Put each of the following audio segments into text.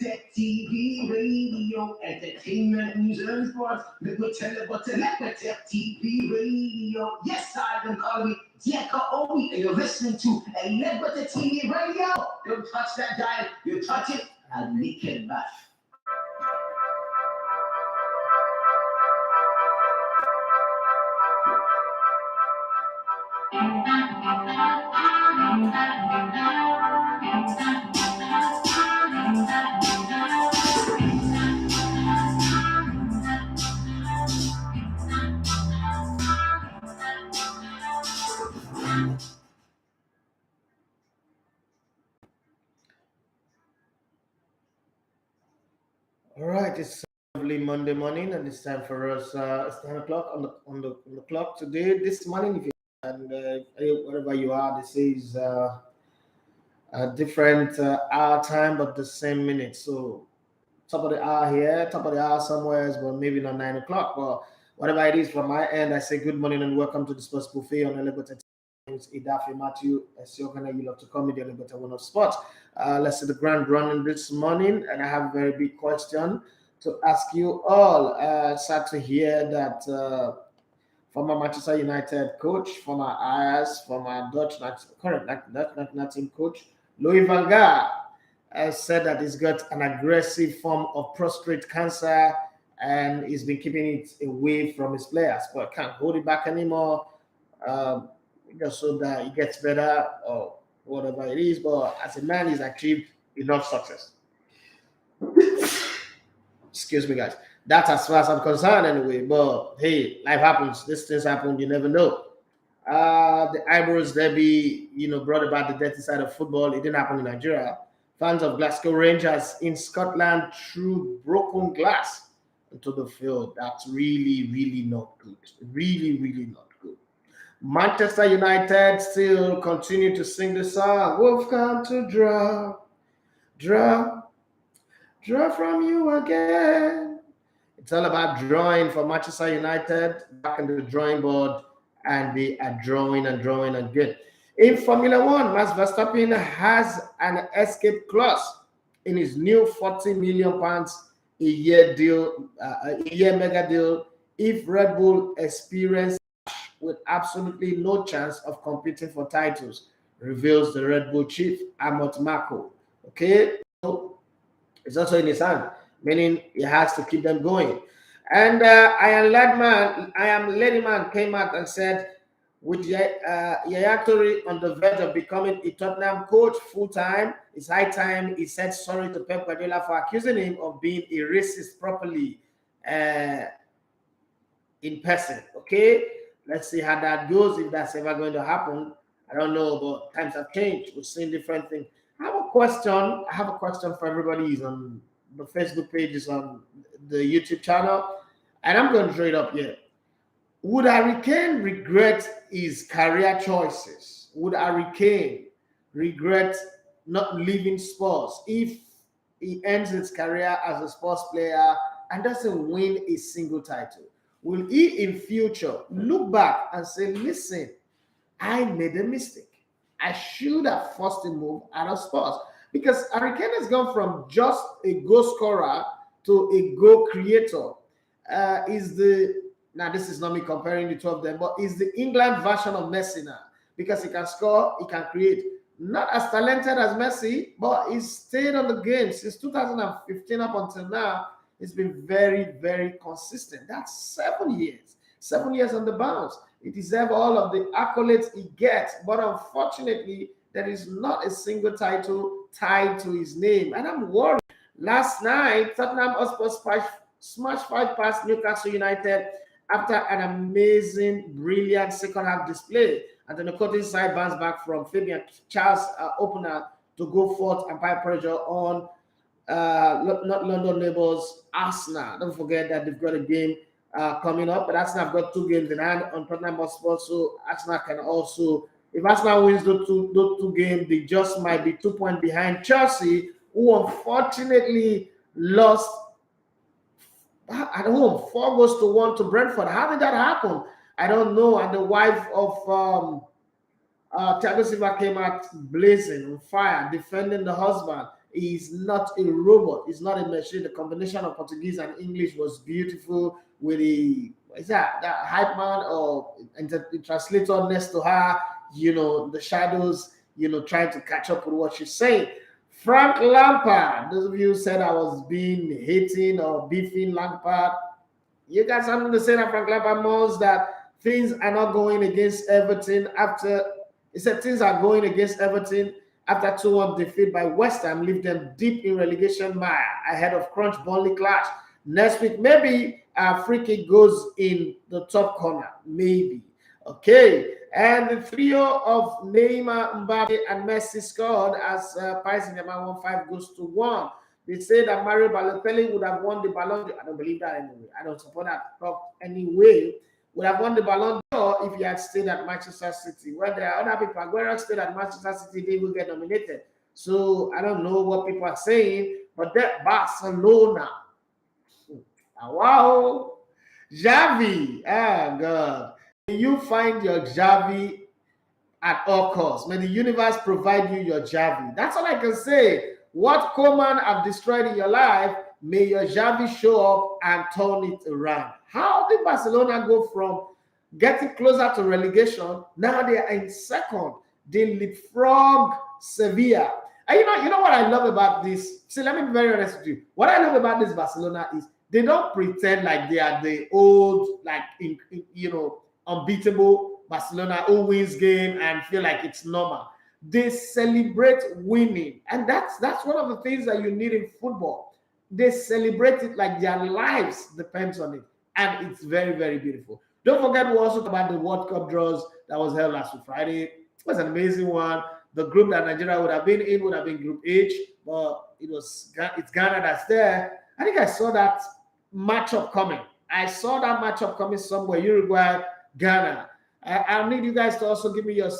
Tech TV, radio, entertainment, news and sports. Tech TV, radio. Yes, I am calling Dieka Omi, and you're listening to Leicester TV radio. Don't touch that dial. You touch it, and lick it back. All right, it's lovely Monday morning, and it's time for us. It's 10 o'clock on the clock today. This morning, if you and wherever you are, this is a different hour time, but the same minute. So top of the hour here, top of the hour somewhere, but maybe not 9 o'clock. But whatever it is from my end, I say good morning and welcome to the Sports Buffet on Elevator. It's Idafi Matthew, Siokana, you love to call me the Elevator One of Sports. Let's see the grand running this morning, and I have a very big question to ask you all. Sad to hear that former Manchester United coach, former Ajax, former Dutch team coach, Louis van Gaal, said that he's got an aggressive form of prostate cancer and he's been keeping it away from his players, but can't hold it back anymore. Just so that it gets better or whatever it is, but as a man, he's achieved enough success. Excuse me, guys. That's as far as I'm concerned, anyway. But hey, life happens. These things happen. You never know. The Ibrox derby, brought about the dirty side of football. It didn't happen in Nigeria. Fans of Glasgow Rangers in Scotland threw broken glass into the field. That's really, really not good. Really, really not. Manchester United still continue to sing the song. We've come to draw from you again. It's all about drawing for Manchester United, back in the drawing board, and they are drawing again. In Formula One, Max Verstappen has an escape clause in his new £40 million a year deal, a year mega deal, if Red Bull experience with absolutely no chance of competing for titles, reveals the Red Bull chief, Helmut Marko. Okay, so it's also in his hand, meaning he has to keep them going. And I am Lady Man came out and said, with Yaya Toure on the verge of becoming a Tottenham coach full-time, it's high time he said sorry to Pep Guardiola for accusing him of being a racist properly in person. Okay, let's see how that goes, if that's ever going to happen. I don't know, but times have changed. We've seen different things. I have a question for everybody. Is on the Facebook page, is on the YouTube channel, and I'm going to throw it up here. Would Harry Kane regret his career choices? Would Harry Kane regret not leaving Spurs if he ends his career as a Spurs player and doesn't win a single title? Will he in future look back and say, listen, I made a mistake. I should have forced a move out of Spurs? Because Harry Kane has gone from just a goal scorer to a goal creator. Now this is not me comparing the two of them, but is the England version of Messi now, because he can score, he can create. Not as talented as Messi, but he's stayed on the game since 2015 up until now. It's been very, very consistent. That's 7 years. 7 years on the bounce. He deserves all of the accolades he gets, but unfortunately, there is not a single title tied to his name, and I'm worried. Last night, Tottenham Hotspur smashed 5 past Newcastle United after an amazing, brilliant second half display. And then the coaching side bounced back from Fabian Charles opener to go forth and apply pressure on not London neighbors Arsenal. Don't forget that they've got a game coming up, but Arsenal have got 2 games in hand on Tottenham Hotspur, so Arsenal can also, if Arsenal wins those two games, they just might be 2 points behind Chelsea, who unfortunately lost at home 4-1 to Brentford. How did that happen? I don't know. And the wife of Thiago Silva came out blazing on fire, defending the husband. He's not a robot. He's not a machine. The combination of Portuguese and English was beautiful with the that hype man or the translator next to her, the shadows, trying to catch up with what she's saying. Frank Lampard, those of you said I was being hating or beefing Lampard, you got something to say that Frank Lampard knows that things are not going against Everton after, he said things are going against Everton after 2-1 defeat by West Ham, leave them deep in relegation mire ahead of Crunch Burnley clash. Next week, maybe a free kick goes in the top corner, maybe. Okay, and the trio of Neymar, Mbappe, and Messi scored as Paris Saint-Germain won 5-1. They say that Mario Balotelli would have won the Ballon d'Or. I don't believe that anyway. I don't support that anyway. Would have won the Ballon d'Or if he had stayed at Manchester City. When there are other people, Aguero stayed at Manchester City, they will get nominated. So I don't know what people are saying, but that Barcelona. Wow, Xavi, God. You find your Xavi at all costs. May the universe provide you your Xavi. That's all I can say. What Koeman have destroyed in your life, may your Xavi show up and turn it around. How did Barcelona go from getting closer to relegation? Now they are in second. They leapfrog Sevilla. And you know what I love about this? See, let me be very honest with you. What I love about this Barcelona is they don't pretend like they are the old, unbeatable Barcelona who wins game and feel like it's normal. They celebrate winning, and that's one of the things that you need in football. They celebrate it like their lives depends on it, and it's very, very beautiful. Don't forget, we also talked about the World Cup draws that was held last Friday. It was an amazing one. The group that Nigeria would have been in would have been Group H, but it's Ghana that's there. I think I saw that matchup coming. Somewhere. Uruguay, Ghana. I'll need you guys to also give me your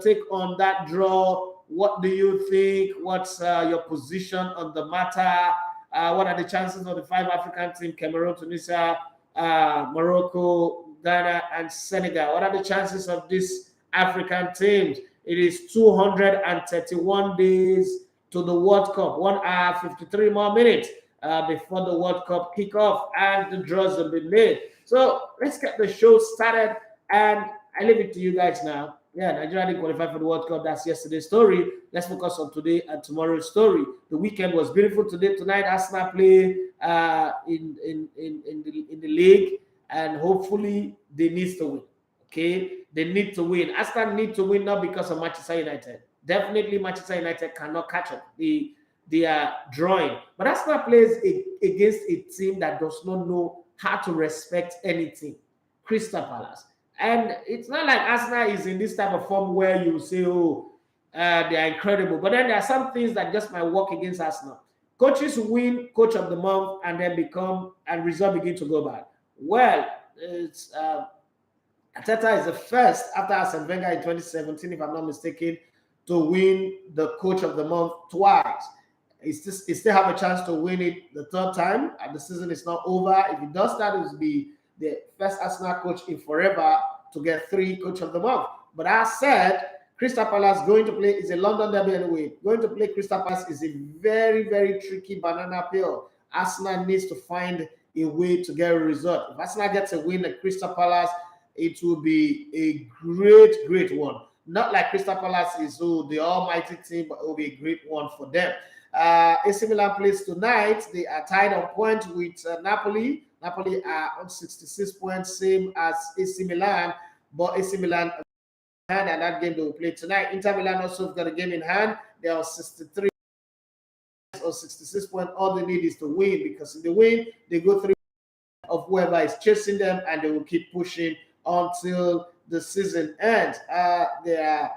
take on that draw. What do you think? What's your position on the matter? What are the chances of the 5 African teams, Cameroon, Tunisia, Morocco, Ghana, and Senegal? What are the chances of these African teams? It is 231 days to the World Cup, 1 hour, 53 more minutes before the World Cup kickoff, and the draws have been made. So let's get the show started, and I leave it to you guys now. Yeah, Nigeria didn't qualify for the World Cup. That's yesterday's story. Let's focus on today and tomorrow's story. The weekend was beautiful. Tonight, Arsenal play in the league, and hopefully they need to win. Okay, they need to win. Arsenal need to win, not because of Manchester United. Definitely, Manchester United cannot catch up. They are drawing, but Arsenal plays against a team that does not know how to respect anything. Crystal Palace. And it's not like Arsenal is in this type of form where you say, they are incredible. But then there are some things that just might work against Arsenal. Coaches win Coach of the Month and then result begin to go bad. Well, it's Arteta is the first after Arsene Wenger in 2017, if I'm not mistaken, to win the Coach of the Month twice. He still have a chance to win it the third time, and the season is not over. If he does that, it will be the first Arsenal coach in forever to get 3 Coach of the Month. But as said, Crystal Palace going to play is a London derby anyway. Going to play Crystal Palace is a very, very tricky banana peel. Arsenal needs to find a way to get a result. If Arsenal gets a win at Crystal Palace, it will be a great, great one. Not like Crystal Palace is the almighty team, but it will be a great one for them. AC Milan plays tonight. They are tied on point with Napoli. Napoli are on 66 points, same as AC Milan, but AC Milan and that game they will play tonight. Inter Milan also have got a game in hand. They are 63 or 66 points. All they need is to win, because if they win, they go through of whoever is chasing them, and they will keep pushing until the season ends. There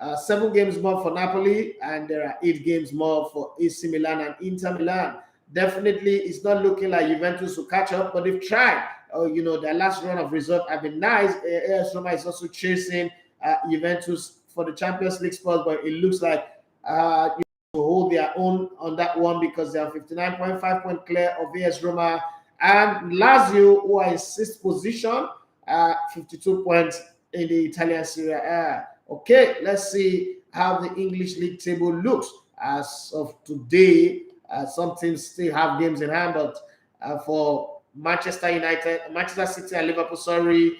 are 7 games more for Napoli, and there are 8 games more for AC Milan and Inter Milan. Definitely, it's not looking like Juventus will catch up, but they've tried. Their last run of result have been nice. AS Roma is also chasing Juventus for the Champions League spot, but it looks like to hold their own on that one, because they are 59.5 points clear of AS Roma. And Lazio, who are in 6th position, 52 points in the Italian Serie A. Okay, let's see how the English league table looks. as of today. Some teams still have games in hand, but for Manchester United, Manchester City and Liverpool, sorry,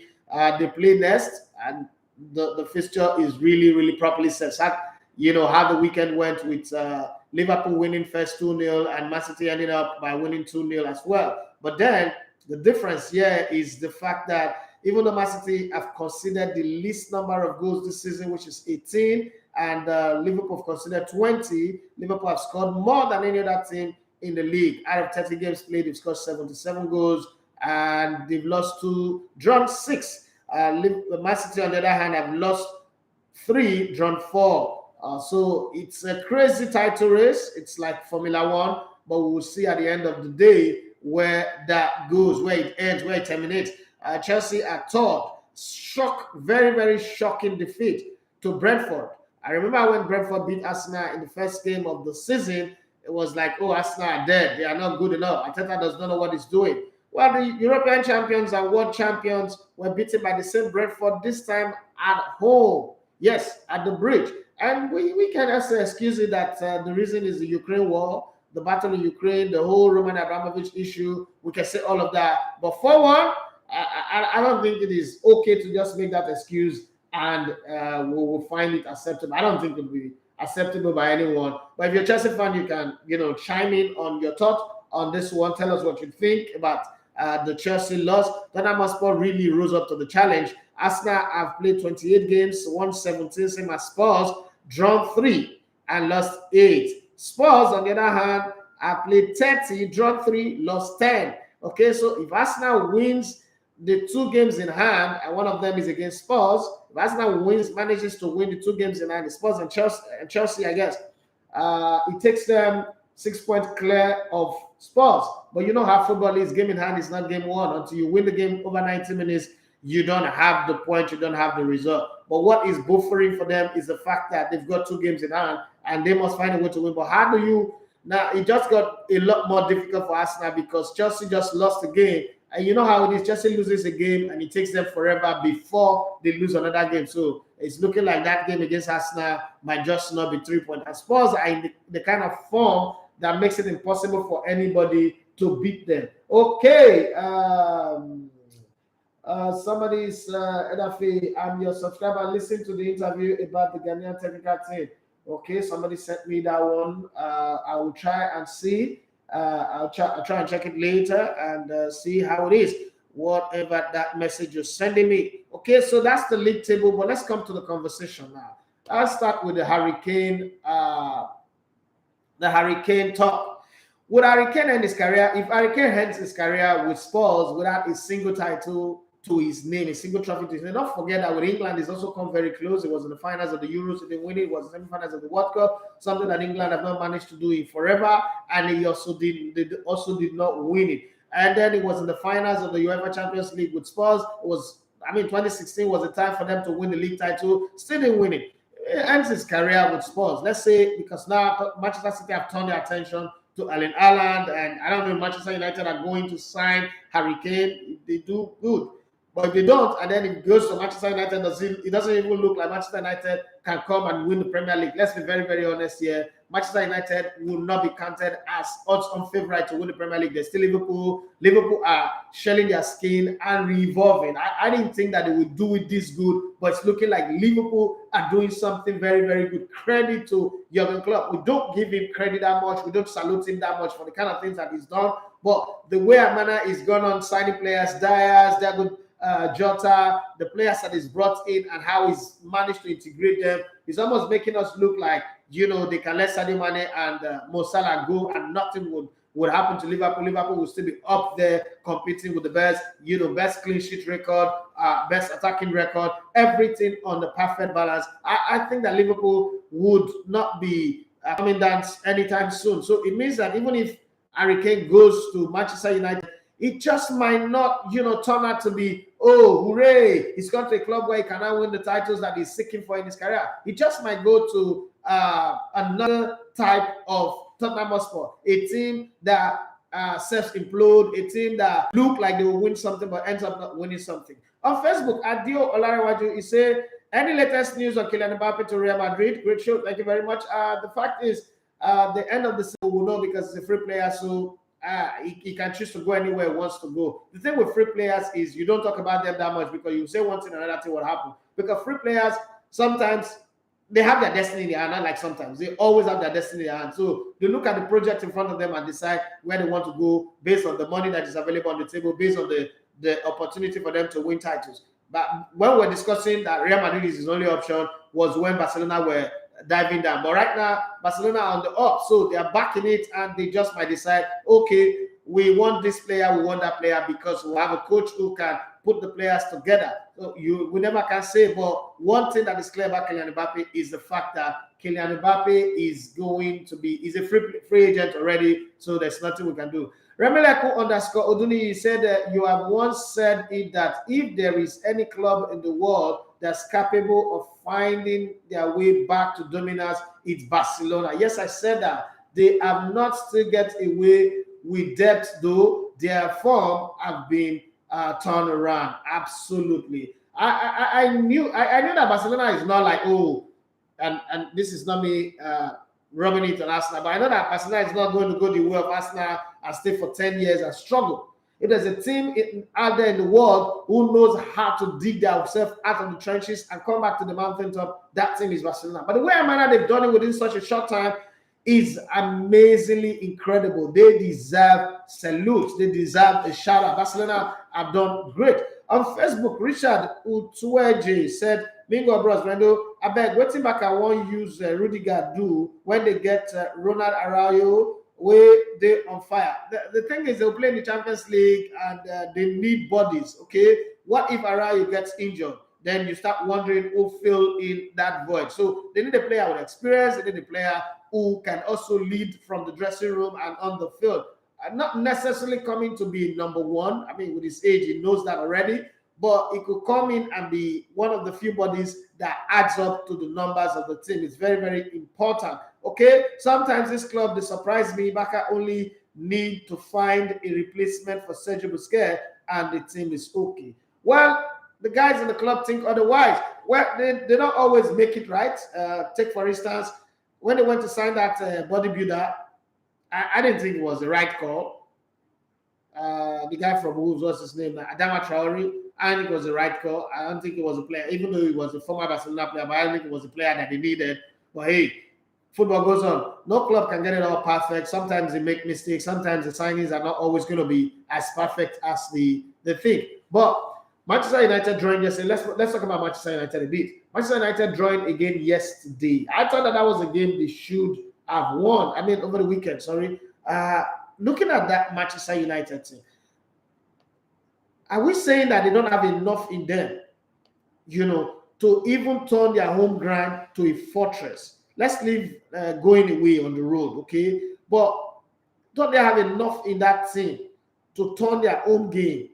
they play next, and the fixture is really properly set. How the weekend went with Liverpool winning first 2-0 and Man City ending up by winning 2-0 as well. But then the difference here is the fact that even though Man City have considered the least number of goals this season, which is 18, and Liverpool have considered 20, Liverpool have scored more than any other team in the league. Out of 30 games played, they've scored 77 goals, and they've lost 2, drawn 6. Man City, on the other hand, have lost 3, drawn 4. So it's a crazy title race. It's like Formula One, but we will see at the end of the day where that goes, where it ends, where it terminates. Chelsea are third. Very shocking defeat to Brentford. I remember when Brentford beat Arsenal in the first game of the season, it was like, oh, Arsenal are dead. They are not good enough. Arteta does not know what he's doing. Well, the European champions and world champions were beaten by the same Brentford, this time at home. Yes, at the bridge. And we can also excuse it that the reason is the Ukraine war, the battle in Ukraine, the whole Roman Abramovich issue. We can say all of that. But for one, I don't think it is okay to just make that excuse and we'll find it acceptable. I don't think it will be acceptable by anyone. But if you're a Chelsea fan, you can, chime in on your thought on this one. Tell us what you think about the Chelsea loss. Tottenham Hotspur really rose up to the challenge. Arsenal have played 28 games, won 17, same as Spurs, drawn 3 and lost 8. Spurs, on the other hand, have played 30, drawn 3, lost 10. Okay, so if Arsenal wins the 2 games in hand, and one of them is against Spurs, if Arsenal manages to win the 2 games in hand, the Spurs and Chelsea, I guess, it takes them 6 points clear of Spurs. But you know how football is, game in hand is not game won. Until you win the game over 90 minutes, you don't have the point, you don't have the result. But what is buffering for them is the fact that they've got 2 games in hand and they must find a way to win. But how do you now? It just got a lot more difficult for Arsenal because Chelsea just lost the game. And you know how it is, Chelsea loses a game and it takes them forever before they lose another game. So it's looking like that game against Arsenal might just not be 3 points. And Spurs are in the kind of form that makes it impossible for anybody to beat them. Okay. Somebody's Edafi, I'm your subscriber. Listen to the interview about the Ghanaian technical team. Okay, somebody sent me that one. I will try and see. I'll try and check it later and see how it is. Whatever that message you're sending me. Okay, so that's the league table. But let's come to the conversation now. I'll start with the Hurricane talk. Would Hurricane end his career? If Hurricane ends his career with Spurs without a single title to his name, a single trophy to his name. Don't forget that with England, he's also come very close. It was in the finals of the Euros, he didn't win it. It was in the semi-finals of the World Cup, something that England have not managed to do in forever, and he also did not win it. And then it was in the finals of the UEFA Champions League with Spurs. 2016 was the time for them to win the league title. Still didn't win it. It ends his career with Spurs. Let's say because now Manchester City have turned their attention to Erling Haaland, and I don't know if Manchester United are going to sign Harry Kane. If they do, good. But if they don't, and then it goes to Manchester United, it doesn't even look like Manchester United can come and win the Premier League. Let's be very honest here. Manchester United will not be counted as odds-on favorite to win the Premier League. There's still Liverpool. Liverpool are shelling their skin and revolving. I didn't think that they would do it this good, but it's looking like Liverpool are doing something very good. Credit to Jurgen Klopp. We don't give him credit that much. We don't salute him that much for the kind of things that he's done. But the way Amana is gone on signing players, Diaz, they're good. Jota, the players that he's brought in and how he's managed to integrate them, is almost making us look like, they can let Sadio Mane and Mo Salah go and nothing would happen to Liverpool. Liverpool will still be up there competing with the best, best clean sheet record, best attacking record, everything on the perfect balance. I think that Liverpool would not be coming down anytime soon. So it means that even if Harry Kane goes to Manchester United, it just might not, turn out to be, oh, hooray, he's gone to a club where he cannot win the titles that he's seeking for in his career. He just might go to another type of Tottenham Hotspur, a team that self-implode, a team that look like they will win something but ends up not winning something. On Facebook, Adio Olarewaju, he said, any latest news on Kylian Mbappe to Real Madrid? Great show, thank you very much. The fact is, the end of the season we'll know because it's a free player, so he can choose to go anywhere he wants to go. The thing with free players is you don't talk about them that much because you say one thing, another thing will happen. Because free players, sometimes they have their destiny in their hand, not like sometimes. They always have their destiny in their hand. So they look at the project in front of them and decide where they want to go based on the money that is available on the table, based on the opportunity for them to win titles. But when we're discussing that Real Madrid is his only option was when Barcelona were diving down. But right now, Barcelona are on the up, so they are backing it, and they just might decide, okay, we want this player, we want that player, because we have a coach who can put the players together. So we never can say, but one thing that is clear about Kylian Mbappe is the fact that Kylian Mbappe is going to be, he's a free agent already, so there's nothing we can do. Remeleku _ Oduni said you have once said it that if there is any club in the world that's capable of finding their way back to dominance, it's Barcelona. Yes, I said that. They have not still get away with depth, though. Their form have been turned around. Absolutely. I knew that Barcelona is not like, oh, and this is not me rubbing it on Arsenal, but I know that Barcelona is not going to go the way of Arsenal and stay for 10 years and struggle. If there's a team out there in the world who knows how to dig themselves out of the trenches and come back to the mountaintop, that team is Barcelona. But the way they've done it within such a short time is amazingly incredible. They deserve salute. They deserve a shout out. Barcelona have done great. On Facebook, Richard Utueje said, Mingo Bros, Brando, I beg, waiting back, I won't use Rudiger do when they get Ronald Araujo where they on fire. The thing is, they'll play in the Champions League and they need bodies, okay? What if Araujo gets injured? Then you start wondering who fill in that void. So they need a player with experience. They need a player who can also lead from the dressing room and on the field. Not necessarily coming to be number one. I mean, with his age, he knows that already. But he could come in and be one of the few bodies that adds up to the numbers of the team. It's very, very important. Okay, sometimes this club, they surprise me. Barca only need to find a replacement for Sergio Busquets and the team is okay. Well, the guys in the club think otherwise. Well, they don't always make it right. Take, for instance, when they went to sign that bodybuilder, I didn't think it was the right call. The guy from Wolves, what's his name? Adama Traore. I think it was the right call. I don't think it was a player, even though he was a former Barcelona player, but I don't think it was a player that they needed. But hey, football goes on. No club can get it all perfect. Sometimes they make mistakes. Sometimes the signings are not always going to be as perfect as they think. But Manchester United drawing yesterday. Let's talk about Manchester United a bit. Manchester United drawing again yesterday. I thought that was a game they should have won. I mean, over the weekend, sorry. Looking at that Manchester United team, are we saying that they don't have enough in them, to even turn their home ground to a fortress? Let's leave going away on the road, okay? But don't they have enough in that team to turn their home game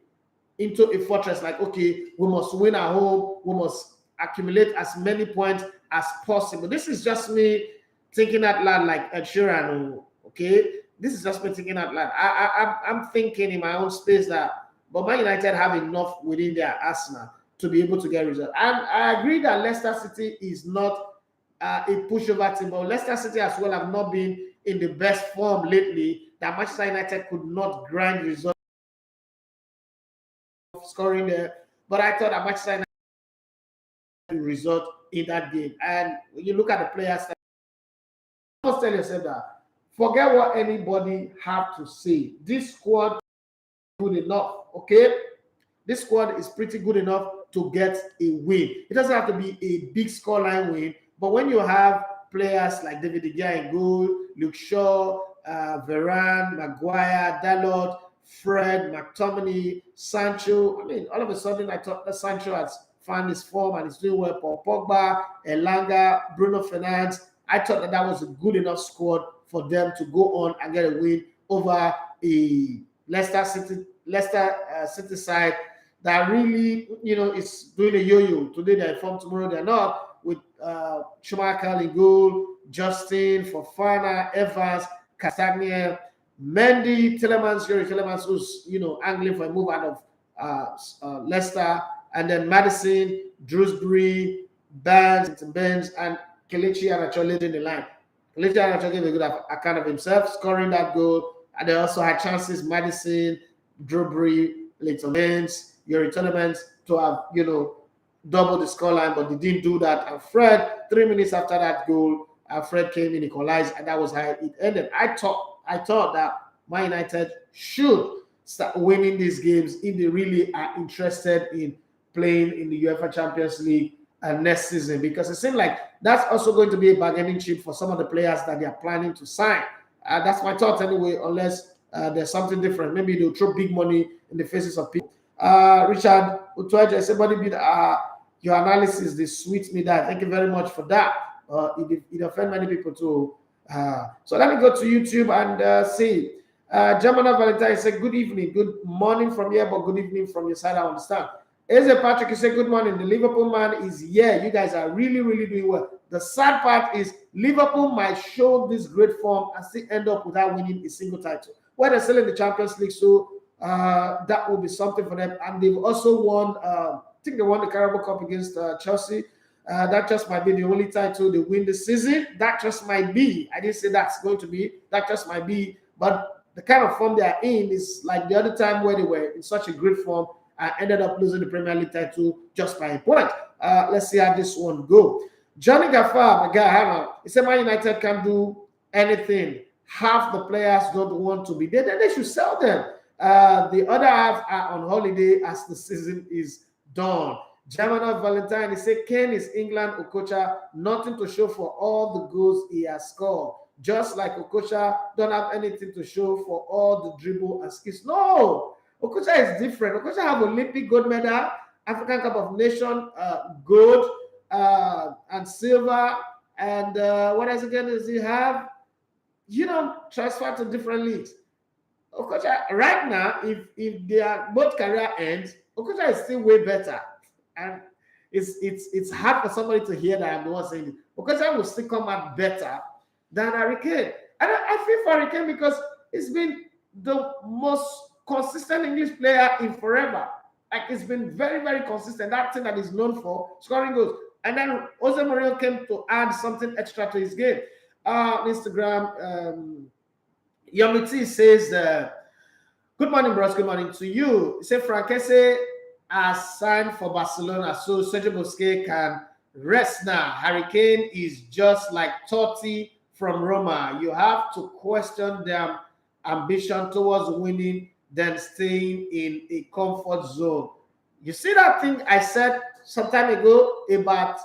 into a fortress? Like, okay, we must win at home. We must accumulate as many points as possible. This is just me thinking out loud like Ed Sheeran, okay? This is just me thinking out loud. I'm thinking in my own space that, but Man United have enough within their arsenal to be able to get results. And I agree that Leicester City is not a pushover team, but Leicester City as well have not been in the best form lately, that Manchester United could not grind results scoring there. But I thought that Manchester United would result in that game. And when you look at the players, you must tell yourself that forget what anybody have to say. This squad is good enough, okay? This squad is pretty good enough to get a win. It doesn't have to be a big scoreline win, but when you have players like David De Gea in goal, Luke Shaw, Varane, Maguire, Dalot, Fred, McTominay, Sancho. I mean, all of a sudden, I thought that Sancho has found his form and is doing well. Paul Pogba, Elanga, Bruno Fernandes. I thought that was a good enough squad for them to go on and get a win over a Leicester City side that really, is doing a yo-yo. Today they're informed, tomorrow they're not. With Schumacher in goal, Justin, Fofana, Evans, Castagnier, Mendy, Telemans, who's angling for a move out of Leicester, and then Maddison, Drewsbury, Benz, and Kelechi Iheanacho leading the line. Araujo gave a good account of himself, scoring that goal. And they also had chances, Maddison, Drewbury, Leighton Baines, Yuri Tournaments to have, double the scoreline, but they didn't do that. And Fred, 3 minutes after that goal, Fred came in, equalized, and that was how it ended. I thought that Man United should start winning these games if they really are interested in playing in the UEFA Champions League next season, because it seems like that's also going to be a bargaining chip for some of the players that they are planning to sign. That's my thought anyway, unless there's something different. Maybe they'll throw big money in the faces of people. Richard Utoja, somebody did your analysis, they sweet me that. Thank you very much for that. It offends many people too. So let me go to YouTube and see. Germana Valentine said, good evening, good morning from here, but good evening from your side, I understand. Eze Patrick, you say, good morning. The Liverpool man is here. You guys are really, really doing well. The sad part is Liverpool might show this great form and still end up without winning a single title. Well, they're still in the Champions League, so that will be something for them. And they've also won, I think they won the Carabao Cup against Chelsea. That just might be the only title they win this season. That just might be. I didn't say that's going to be. That just might be. But the kind of form they are in is like the other time where they were in such a great form. Ended up losing the Premier League title just by a point. Let's see how this one go. Johnny Gaffar, my guy, he said Man United can't do anything. Half the players don't want to be there. Then they should sell them. The other half are on holiday as the season is done. German Valentine, he said Kane is England Okocha, nothing to show for all the goals he has scored. Just like Okocha don't have anything to show for all the dribble and skills. No! Okocha is different. Okocha have Olympic gold medal, African Cup of Nations gold and silver, and what else again does he have? Transfer to different leagues. Okocha right now, if they are both career ends, Okocha is still way better, and it's hard for somebody to hear that I'm the one saying it. Okocha will still come out better than Harry Kane, and I feel for Harry Kane because it's been the most consistent English player in forever. Like, it's been very, very consistent. That thing that he's known for, scoring goals. And then Jose Mourinho came to add something extra to his game. Instagram, Yomiti says, good morning, bros. Good morning to you. He said Frankese has signed for Barcelona, so Sergio Busquets can rest now. Harry Kane is just like Totti from Roma. You have to question their ambition towards winning than staying in a comfort zone. You see that thing I said some time ago about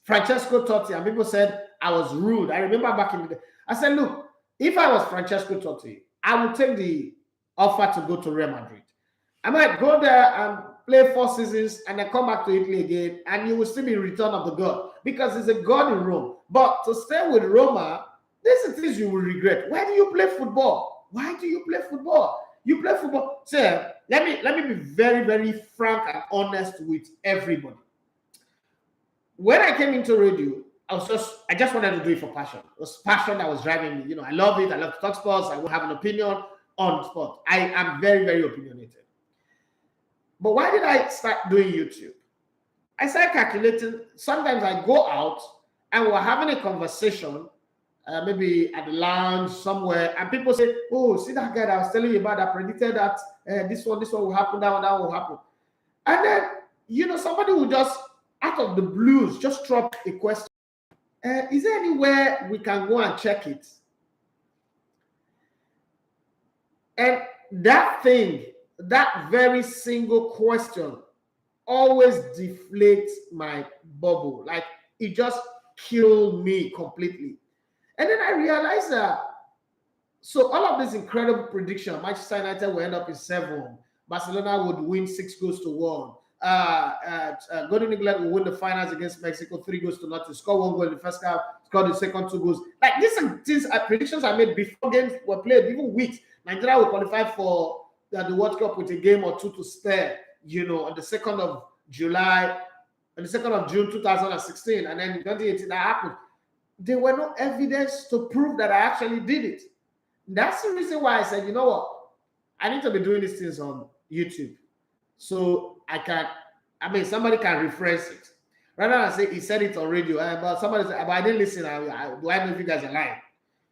Francesco Totti, and people said I was rude. I remember back in the day. I said, look, if I was Francesco Totti, I would take the offer to go to Real Madrid. I might go there and play 4 seasons and then come back to Italy again, and you will still be in return of the God, because it's a God in Rome. But to stay with Roma, these are things you will regret. Why do you play football? Why do you play football? You play football. So let me be very, very frank and honest with everybody. When I came into radio, I just wanted to do it for passion. It was passion that was driving me. I love it. I love to talk sports. I will have an opinion on sport. I am very, very opinionated. But why did I start doing YouTube? I started calculating. Sometimes I go out and we're having a conversation, maybe at the lounge somewhere, and people say, oh, see that guy that I was telling you about that predicted that this one will happen, that one will happen. And then, somebody will just, out of the blues, just drop a question. Is there anywhere we can go and check it? And that thing, that very single question always deflates my bubble. Like, it just killed me completely. And then I realized that, so all of this incredible prediction, Manchester United will end up in 7, Barcelona would win 6-1, Golden England will win the finals against Mexico 3-0, score 1 goal in the first half, score the second 2 goals. Like, these are predictions I made before games were played, even weeks. Nigeria will qualify for the World Cup with a game or 2 to spare, on the 2nd of July, on the 2nd of June 2016, and then in 2018 that happened. There were no evidence to prove that I actually did it. That's the reason why I said, you know what? I need to be doing these things on YouTube. So somebody can reference it. Rather than say he said it on radio, but somebody said, but I didn't listen. Do I know if you guys are lying?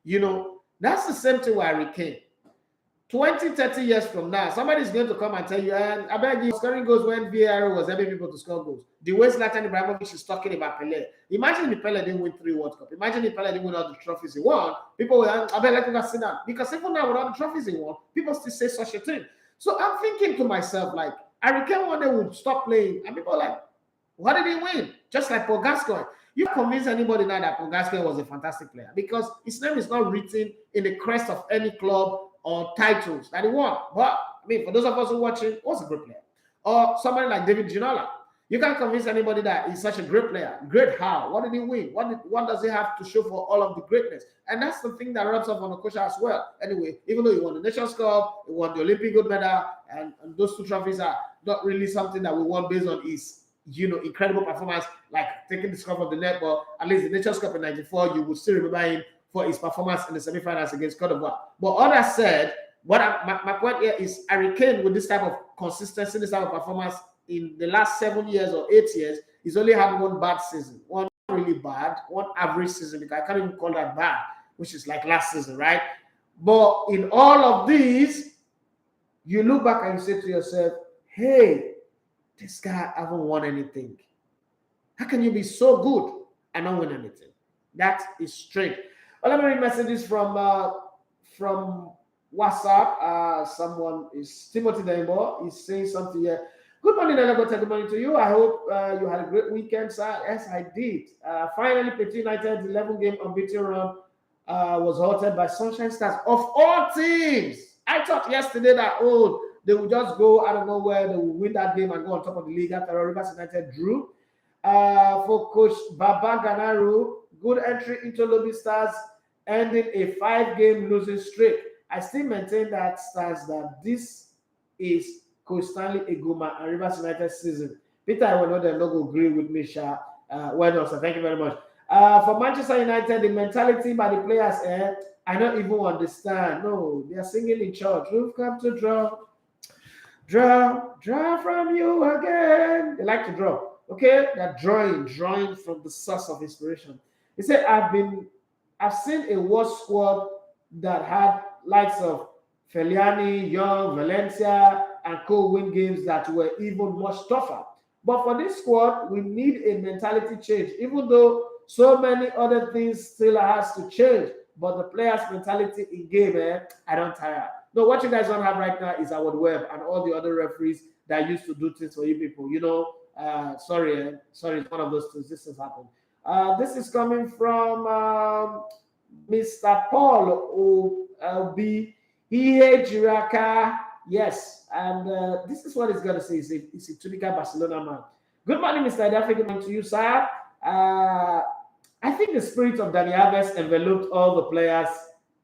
You know, that's the same thing with Harry Kane. 20, 30 years from now, somebody is going to come and tell you, I beg you, scoring goals when VAR was helping people to score goals. The way Zlatan Ibrahimovic is talking about Pele. Imagine if Pele didn't win 3 World Cup. Imagine if Pele didn't win all the trophies he won. People will, I beg, let me sit down. Because even now, with all the trophies he won, people still say such a thing. So I'm thinking to myself, like, Harry Kane one day would stop playing. And people are like, what did he win? Just like Paul Gascoigne. You convince anybody now that Paul Gascoigne was a fantastic player because his name is not written in the crest of any club or titles that he won. But I mean, for those of us who are watching, was a great player. Or somebody like David Ginola. You can't convince anybody that he's such a great player. Great how? What did he win? What does he have to show for all of the greatness? And that's the thing that rubs off on Okocha as well. Anyway, even though he won the Nations Cup, he won the Olympic gold medal, and those 2 trophies are not really something that we want based on his incredible performance, like taking the scrum of the net, but at least the Nations Cup in '94, you would still remember him for his performance in the semi-finals against Cote d'Ivoire. But others said, my point here is Harry Kane with this type of consistency, this type of performance in the last 7 years or 8 years, he's only had one bad season, one really bad, one average season, because I can't even call that bad, which is like last season, right? But in all of these, you look back and you say to yourself, hey, this guy haven't won anything. How can you be so good and not win anything? That is strange. Well, let me read messages from WhatsApp. Someone is Timothy Daimbo is saying something here. Good morning, Elegote. Good morning to you. I hope you had a great weekend, sir. Yes, I did. Finally, Petit United's 11-game unbeaten run was halted by Sunshine Stars of all teams. I thought yesterday that they would just go out of nowhere, they will win that game and go on top of the league after Rivers United drew. For Coach Baba Ganaru, good entry into Lobby Stars, ending a 5-game losing streak. I still maintain that stance that this is Coach Stanley Eguma and Rivers United season. Peter, I will know they're not going to agree with me, Sha. Well done, sir. Thank you very much. For Manchester United, the mentality by the players, I don't even understand. No, they are singing in church. We've come to draw from you again. They like to draw. Okay, they're drawing from the source of inspiration. He said, I've seen a worse squad that had likes of Feliani, Young, Valencia, and co-win games that were even much tougher. But for this squad, we need a mentality change, even though so many other things still has to change. But the players' mentality in game, I don't tire. No, what you guys don't have right now is Howard Webb and all the other referees that used to do things for you people. Sorry, it's one of those things. This has happened. This is coming from Mr. Paul Obi Jiraka. Yes, and this is what he's going to say. He's a typical Barcelona man. Good morning, Mr. Daffy. Good morning to you, sir. I think the spirit of Dani Alves enveloped all the players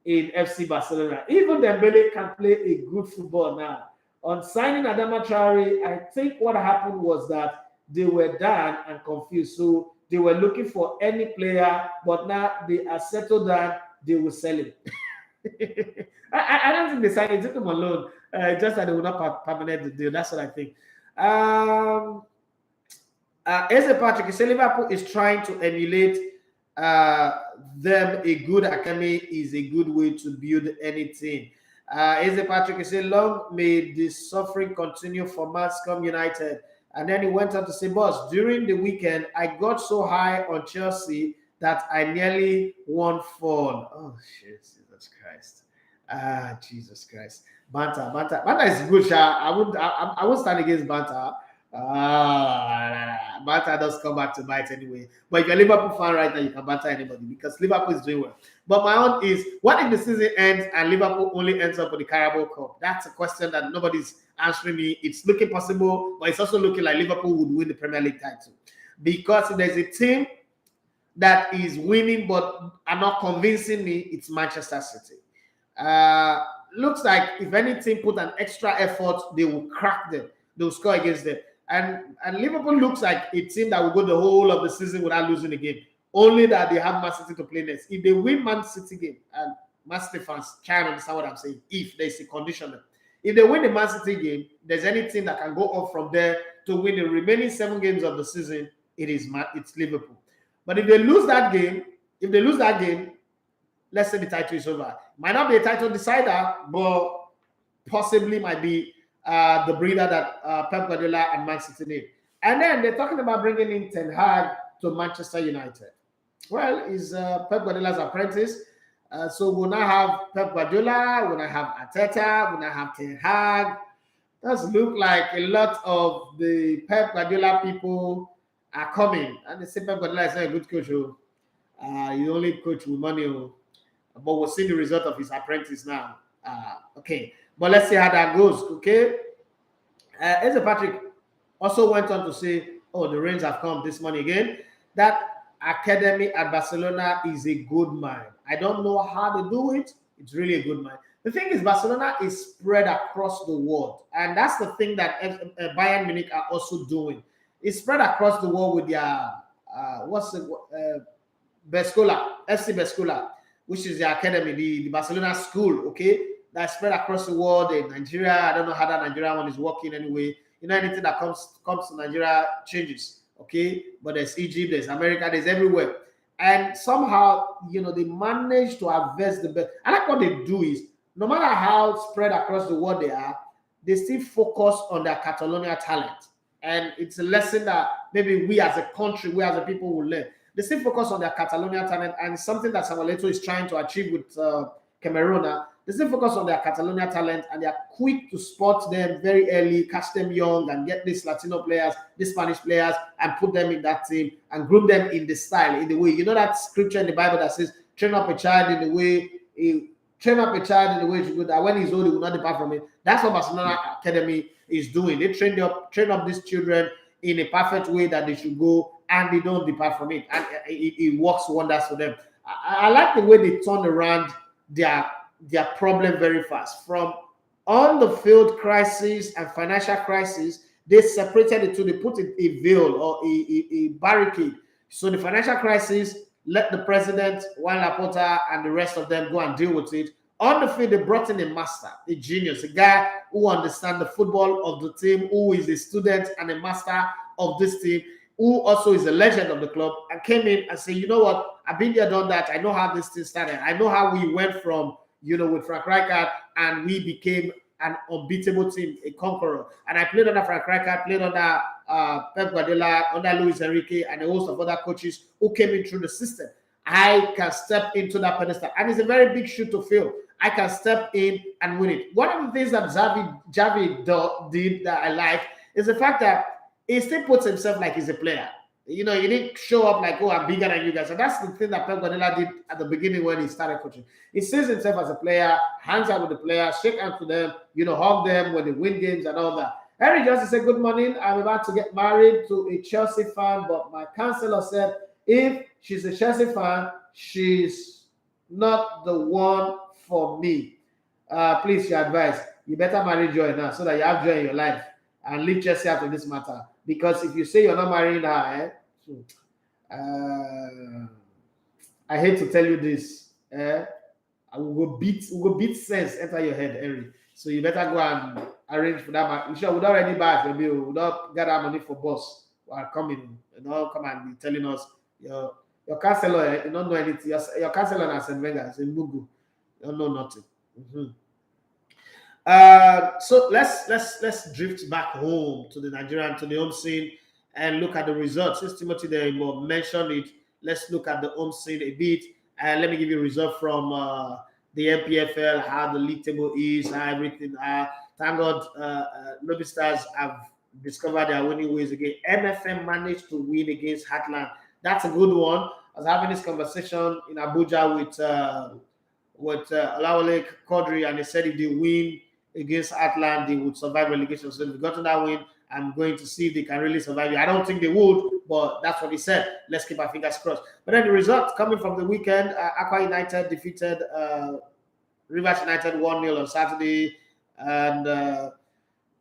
in FC Barcelona. Even Dembele can play a good football now. On signing Adama Traore, I think what happened was that they were down and confused. So they were looking for any player, but now they are settled down, they will sell him. I don't think they signed him, took him on loan. Just that they will not permanent the deal. That's what I think. Eze Patrick, say Liverpool is trying to emulate them. A good academy is a good way to build anything. Eze Patrick, say long may the suffering continue for Manscombe United. And then he went on to say, boss, during the weekend, I got so high on Chelsea that I nearly won fall. Oh, shit, Jesus Christ. Jesus Christ. Banter is good, Sha. I won't stand against Banter. Banter does come back to bite anyway. But if you're a Liverpool fan right now, you can banter anybody because Liverpool is doing well. But my own is, what if the season ends and Liverpool only ends up with the Carabao Cup? That's a question that nobody's answering me. It's looking possible, but it's also looking like Liverpool would win the Premier League title. Because if there's a team that is winning but are not convincing me, it's Manchester City. Looks like if any team put an extra effort, they will crack them. They will score against them. And Liverpool looks like a team that will go the whole of the season without losing a game. Only that they have Man City to play next. If they win Man City game, and Man City fans try and understand what I'm saying, if there's a condition. If they win the Man City game, there's any team that can go up from there to win the remaining 7 games of the season, it's Liverpool. But if they lose that game, let's say the title is over. Might not be a title decider, but possibly might be the breather that Pep Guardiola and Man City need. And then they're talking about bringing in Ten Hag to Manchester United. Well, he's Pep Guardiola's apprentice. So we'll now have Pep Guardiola, we'll now have Arteta, we'll now have Ten Hag. Does look like a lot of the Pep Guardiola people are coming. And they say Pep Guardiola is not a good coach. You only coach with money. But we'll see the result of his apprentice now. Okay. But let's see how that goes. Okay. Eze Patrick also went on to say, oh, the rains have come this morning again. That academy at Barcelona is a good mind. I don't know how they do it. It's really a good mind. The thing is, Barcelona is spread across the world. And that's the thing that Bayern Munich are also doing. It's spread across the world with their, Bescola, FC Bescola, which is the academy, the Barcelona school, okay? That's spread across the world in Nigeria. I don't know how that Nigerian one is working anyway. You know, anything that comes to Nigeria changes, okay? But there's Egypt, there's America, there's everywhere. And somehow, you know, they manage to harvest the best. I like what they do is, no matter how spread across the world they are, they still focus on their Catalonia talent. And it's a lesson that maybe we as a country, we as a people will learn. They still focus on their Catalonia talent, and something that Samuel Eto'o is trying to achieve with Cameroon. They still focus on their Catalonia talent, and they are quick to spot them very early, catch them young, and get these Latino players, these Spanish players, and put them in that team and groom them in the style, in the way. You know that scripture in the Bible that says, train up a child in the way to go, that when he's old, he will not depart from it. That's what Barcelona Academy is doing. They train up these children in a perfect way that they should go, and they don't depart from it. And it works wonders for them. I like the way they turn around their problem very fast. From on the field crisis and financial crisis, they separated it to, they put a veil or a barricade. So the financial crisis, let the president, Juan Laporta, and the rest of them go and deal with it. On the field, they brought in a master, a genius, a guy who understands the football of the team, who is a student and a master of this team, who also is a legend of the club, and came in and said, you know what, I've been there, done that. I know how this thing started. I know how we went from, with Frank Rijkaard, and we became an unbeatable team, a conqueror. And I played under Frank Rijkaard, played under Pep Guardiola, under Luis Enrique, and a host of other coaches who came in through the system. I can step into that pedestal. And it's a very big shoe to fill. I can step in and win it. One of the things that Xavi did that I like is the fact that he still puts himself like he's a player. He didn't show up like, oh, I'm bigger than you guys. And that's the thing that Pep Guardiola did at the beginning when he started coaching. He sees himself as a player, hangs out with the players, shake hands to them, hug them when they win games and all that. Henry Johnson said, good morning. I'm about to get married to a Chelsea fan, but my counselor said, if she's a Chelsea fan, she's not the one for me. Please, your advice, you better marry Joy now so that you have joy in your life and leave Chelsea out of this matter. Because if you say you're not marrying her, I hate to tell you this, I will beat sense enter your head, Henry. So you better go and arrange for that. You sure we don't already buy for you, we don't get our money for boss who are coming, come and be telling us your counselor, you don't know anything. Your counselor in St. Wenger is in Mugu. You don't know nothing. So let's drift back home to the Nigerian, to the home scene, and look at the results. Since Timothy there mentioned it, let's look at the home scene a bit. And let me give you a result from the MPFL, how the league table is, how everything. Thank God, Lobby Stars have discovered their winning ways again. MFM managed to win against Heartland. That's a good one. I was having this conversation in Abuja with Olawale Quadri, and they said if they win against Heartland, they would survive relegation. So if they got to that win, I'm going to see if they can really survive it. I don't think they would, but that's what he said. Let's keep our fingers crossed. But then the result coming from the weekend, Aqua United defeated Rivers United 1-0 on Saturday, and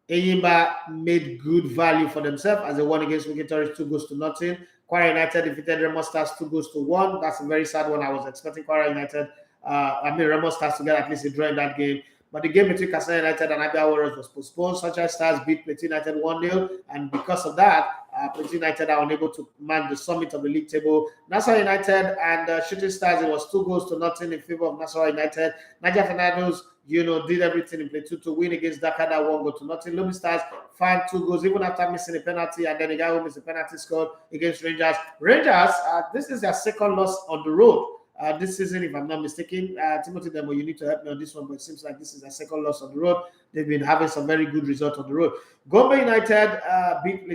Eyimba made good value for themselves as they won against Wiki Tourist 2-0. Kwara United defeated Remo Stars 2-1. That's a very sad one. I was expecting Kwara United, Remo Stars to get at least a draw in that game. but the game between Katsina United and Abia Warriors was postponed. Sunshine Stars beat Plateau United 1-0, and because of that, Plateau United are unable to man the summit of the league table. Nassau United and Shooting Stars, it was 2-0 in favor of Nassau United. Niger Tornadoes, did everything in Plateau to win against Dakar, 1-0. Lobby Stars found 2 goals even after missing a penalty, and then the guy who missed a penalty scored against Rangers. Rangers, this is their second loss on the road this season, if I'm not mistaken. Timothy Demo, you need to help me on this one, but it seems like this is their second loss on the road. They've been having some very good results on the road. Gombe United beat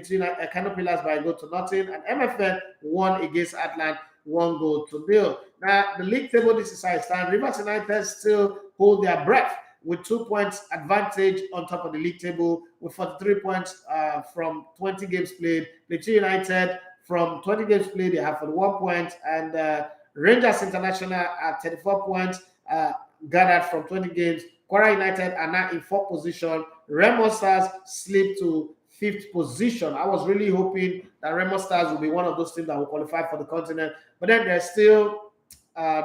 Kano Pillars by 1-0, and MFN won against Atlant 1-0. Now, the league table, this is how it stands. Rivers United still hold their breath with 2 points advantage on top of the league table with 43 points from 20 games played. Plateau United, from 20 games played, they have 41 points, and Rangers International at 34 points gathered from 20 games. Kwara United are now in 4th position. Remo Stars slipped to 5th position. I was really hoping that Remo Stars will be one of those teams that will qualify for the continent, but then there's still a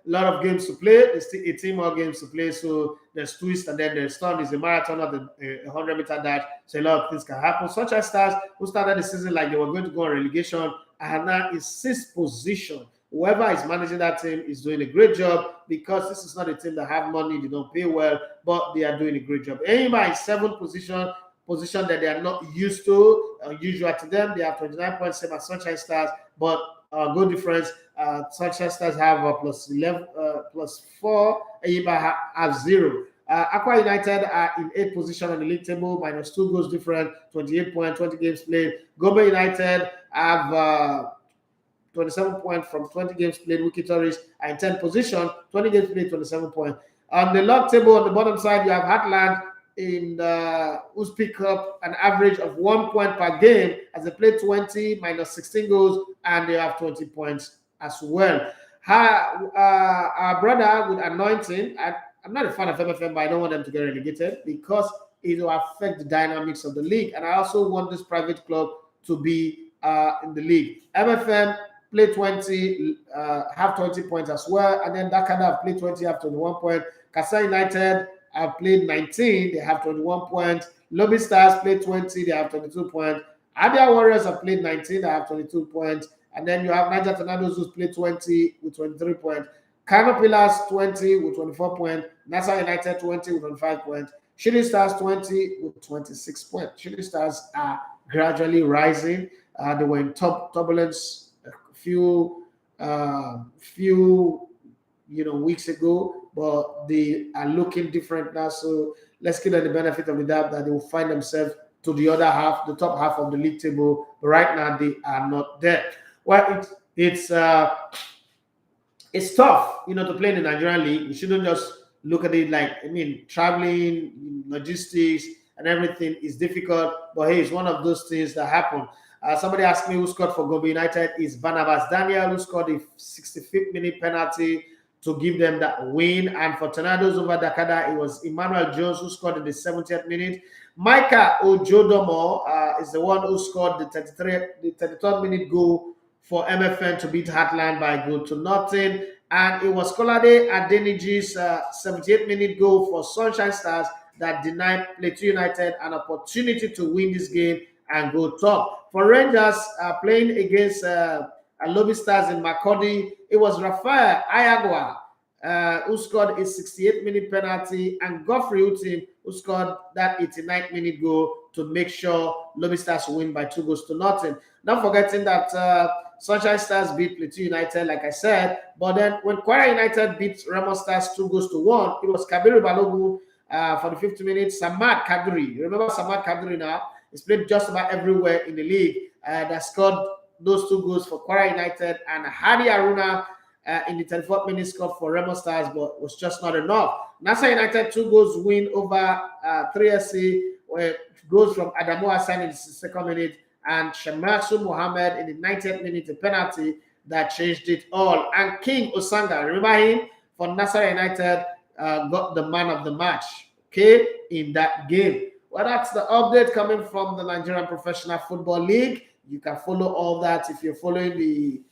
lot of games to play. There's still 18 more games to play, so there's twist, and then there's turn. Is a marathon of the 100-meter dash, so a lot of things can happen. Sunshine Stars, who started the season like they were going to go on relegation, are now in 6th position. Whoever is managing that team is doing a great job, because this is not a team that have money, they don't pay well, but they are doing a great job. Enyimba is 7th position that they are not used to, usual to them. They have 29 points, same as Sunshine Stars, but goal difference, Sunshine Stars have +11, +4, Enyimba have 0. Aqua United are in 8th position on the league table, -2 goals different, 28 points, 20 games played. Gombe United have 27 points from 20 games played. Wiki Tourists are in 10th position, 20 games played, 27 points. On the log table, on the bottom side, you have Heartland who's picked up an average of 1 point per game as they play 20 -16 goals, and they have 20 points as well. Our brother with Anointing, I'm not a fan of MFM, but I don't want them to get relegated because it will affect the dynamics of the league. And I also want this private club to be in the league. MFM play 20, have 20 points as well. And then Dakar have played 20, have 21 points. Kasa United have played 19, they have 21 points. Lobby Stars played 20, they have 22 points. Abia Warriors have played 19, they have 22 points. And then you have Niger Tornadoes who's played 20 with 23 points. Kano Pillars 20 with 24 points. Nassau United 20 with 25 points. Shooting Stars 20 with 26 points. Shooting Stars are gradually rising. They were in turbulence a few weeks ago, but they are looking different now. So let's give them the benefit of the doubt that they will find themselves to the other half, the top half of the league table. But right now they are not there. Well, it's tough, to play in the Nigerian league. You shouldn't just look at it like, traveling, logistics, and everything is difficult. But hey, it's one of those things that happen. Somebody asked me who scored for Gombe United. Is Barnabas Daniel, who scored a 65th minute penalty to give them that win. And for Tornadoes over Dakada, it was Emmanuel Jones who scored in the 70th minute. Micah Ojodomo is the one who scored the 33rd minute goal for MFN to beat Heartland by 1-0. And it was Kolade Adeniji's 78th minute goal for Sunshine Stars that denied Plateau United an opportunity to win this game and go top. For Rangers playing against Lobby Stars in Makurdi, it was Rafael Ayagwa who scored a 68th minute penalty, and Godfrey Utim who scored that 89th minute goal to make sure Lobby Stars win by 2-0. Not forgetting that Sunshine Stars beat Plateau United, like I said, but then when Kwara United beat Remo Stars 2-1, it was Kabiru Balogun for the 50 minutes. Samad Kadri, you remember Samad Kadri now? He's played just about everywhere in the league. That scored those 2 goals for Kwara United, and Hadi Aruna in the 34th minute scored for Remo Stars, but was just not enough. Nassau United 2 goals win over 3SC, where goals from Adamu Hassan in the 2nd minute and Shamasu Mohammed in the 90th minute, a penalty that changed it all. And King Osanga, remember him, for Nassau United, got the man of the match, in that game. Well, that's the update coming from the Nigerian Professional Football League. You can follow all that if you're following the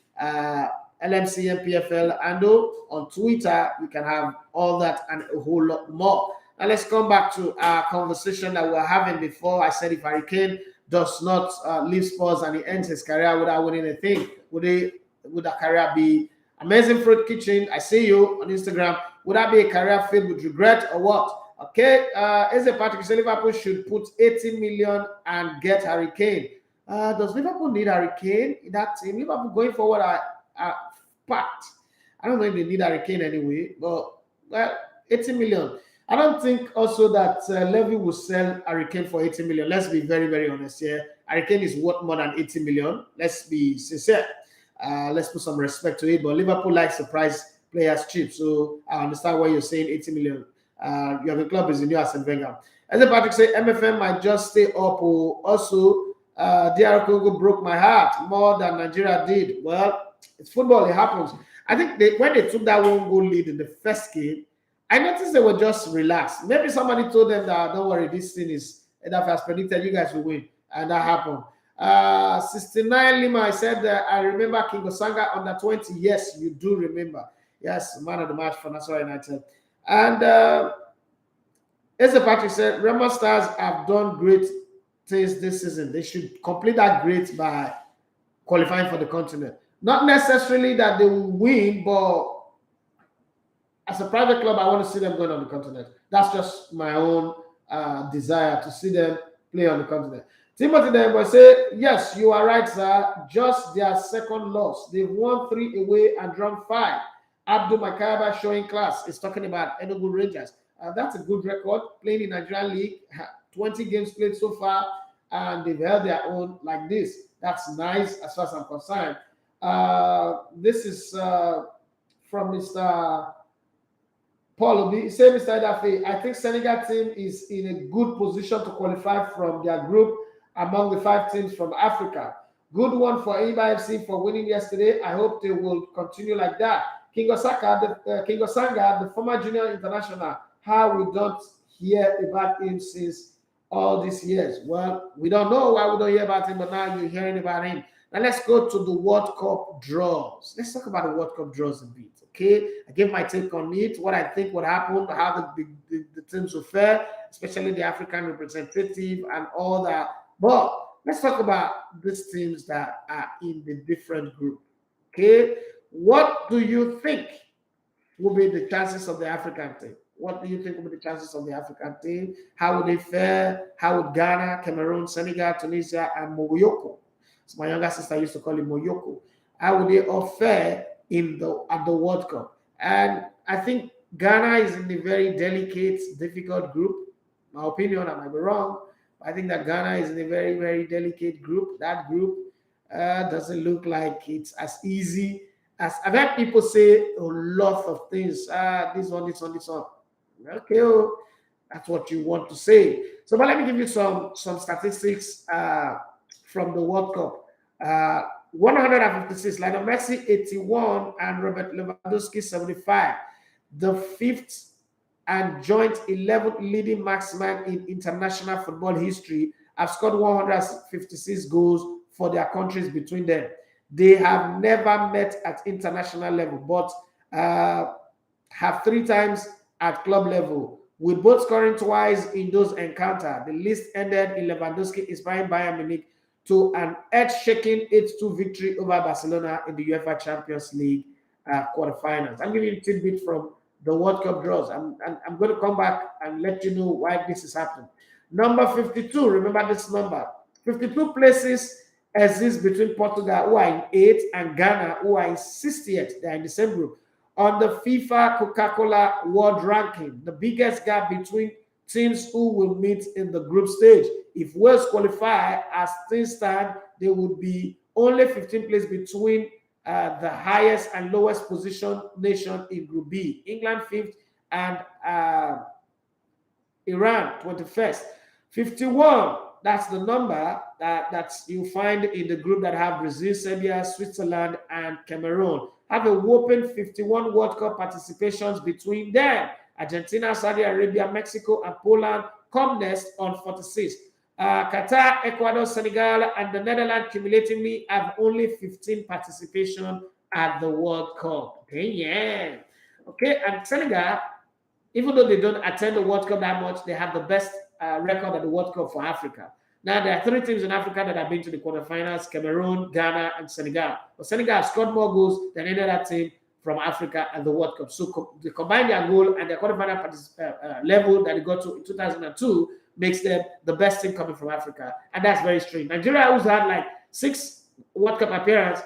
LMC PFL handle. On Twitter, you can have all that and a whole lot more. Now let's come back to our conversation that we were having before. I said if Harry Kane does not leave Spurs and he ends his career without winning a thing, would that career be amazing fruit kitchen? I see you on Instagram. Would that be a career filled with regret or what? Okay, Eze Patrick said Liverpool should put 80 million and get Harry Kane. Does Liverpool need Harry Kane in that team? Liverpool going forward are packed. I don't know if they need Harry Kane anyway, but 80 million. I don't think also that Levy will sell Harry Kane for 80 million. Let's be very, very honest here. Harry Kane is worth more than 80 million. Let's be sincere. Let's put some respect to it. But Liverpool likes to price players cheap. So I understand why you're saying 80 million. Your club is in new Arsene Wenger. As Patrick said, MFM might just stay up. Also, DR Congo broke my heart more than Nigeria did. Well, it's football. It happens. I think when they took that 1-goal lead in the first game, I noticed they were just relaxed. Maybe somebody told them that, don't worry, this thing is enough as predicted, you guys will win. And that happened. 69 Lima, I said that I remember King Osanga under 20. Yes, you do remember. Yes, man of the match for Nassau United. And as Patrick said, Remo Stars have done great things this season. They should complete that great by qualifying for the continent. Not necessarily that they will win, but as a private club, I want to see them going on the continent. That's just my own desire to see them play on the continent. Timothy Dembo say, yes, you are right, sir. Just their second loss. They've won 3 away and drawn 5. Abdul Makaba showing class is talking about Enugu Rangers. That's a good record. Playing in Nigerian League, 20 games played so far, and they've held their own like this. That's nice as far as I'm concerned. This is from Mr. Paul Obi. Say, Mr. Edafe, I think Senegal team is in a good position to qualify from their group among the 5 teams from Africa. Good one for Iba FC for winning yesterday. I hope they will continue like that. King Osanga, the former junior international, how we don't hear about him since all these years. Well, we don't know why we don't hear about him, but now you're hearing about him. Now let's go to the World Cup draws. Let's talk about the World Cup draws a bit, okay? I give my take on it, what I think would happen, how the teams will fare, especially the African representative and all that. But let's talk about these teams that are in the different group, okay? What do you think will be the chances of the African team? What do you think will be the chances of the African team? How would they fare? How would Ghana, Cameroon, Senegal, Tunisia, and Moyoko? So my younger sister used to call it Moyoko. How would they all fare at the World Cup? And I think Ghana is in a very delicate, difficult group. My opinion, I might be wrong. But I think that Ghana is in a very, very delicate group. That group doesn't look like it's as easy as I've heard people say a lot of things. This one. Okay, that's what you want to say. So, but let me give you some statistics from the World Cup. 156, Lionel Messi 81 and Robert Lewandowski 75. The 5th and joint 11th leading marksman in international football history have scored 156 goals for their countries between them. They have never met at international level, but have 3 times at club level, with both scoring twice in those encounters. The list ended in Lewandowski inspiring Bayern Munich to an earth-shaking 8-2 victory over Barcelona in the UEFA Champions League quarterfinals. I'm giving you a tidbit from the World Cup draws. I'm going to come back and let you know why this is happening. Number 52, remember this number. 52 places exist between Portugal, who are in 8th, and Ghana, who are in 60th. They are in the same group. On the FIFA Coca-Cola World Ranking, the biggest gap between teams who will meet in the group stage. If Wales qualify, as things stand, there would be only 15 places between the highest and lowest position nation in Group B. England 5th and Iran 21st. 51, that's the number that you find in the group that have Brazil, Serbia, Switzerland, and Cameroon. Have a whopping 51 World Cup participations between them. Argentina, Saudi Arabia, Mexico, and Poland come next on 46. Qatar, Ecuador, Senegal, and the Netherlands cumulatively have only 15 participation at the World Cup. Okay, yeah. Okay, and Senegal, even though they don't attend the World Cup that much, they have the best record at the World Cup for Africa. Now, there are 3 teams in Africa that have been to the quarterfinals: Cameroon, Ghana, and Senegal. But Senegal have scored more goals than any other team from Africa at the World Cup. So they combine their goal and their quarterfinal level that they got to in 2002 makes them the best team coming from Africa. And that's very strange. Nigeria, who's had like 6 World Cup appearances,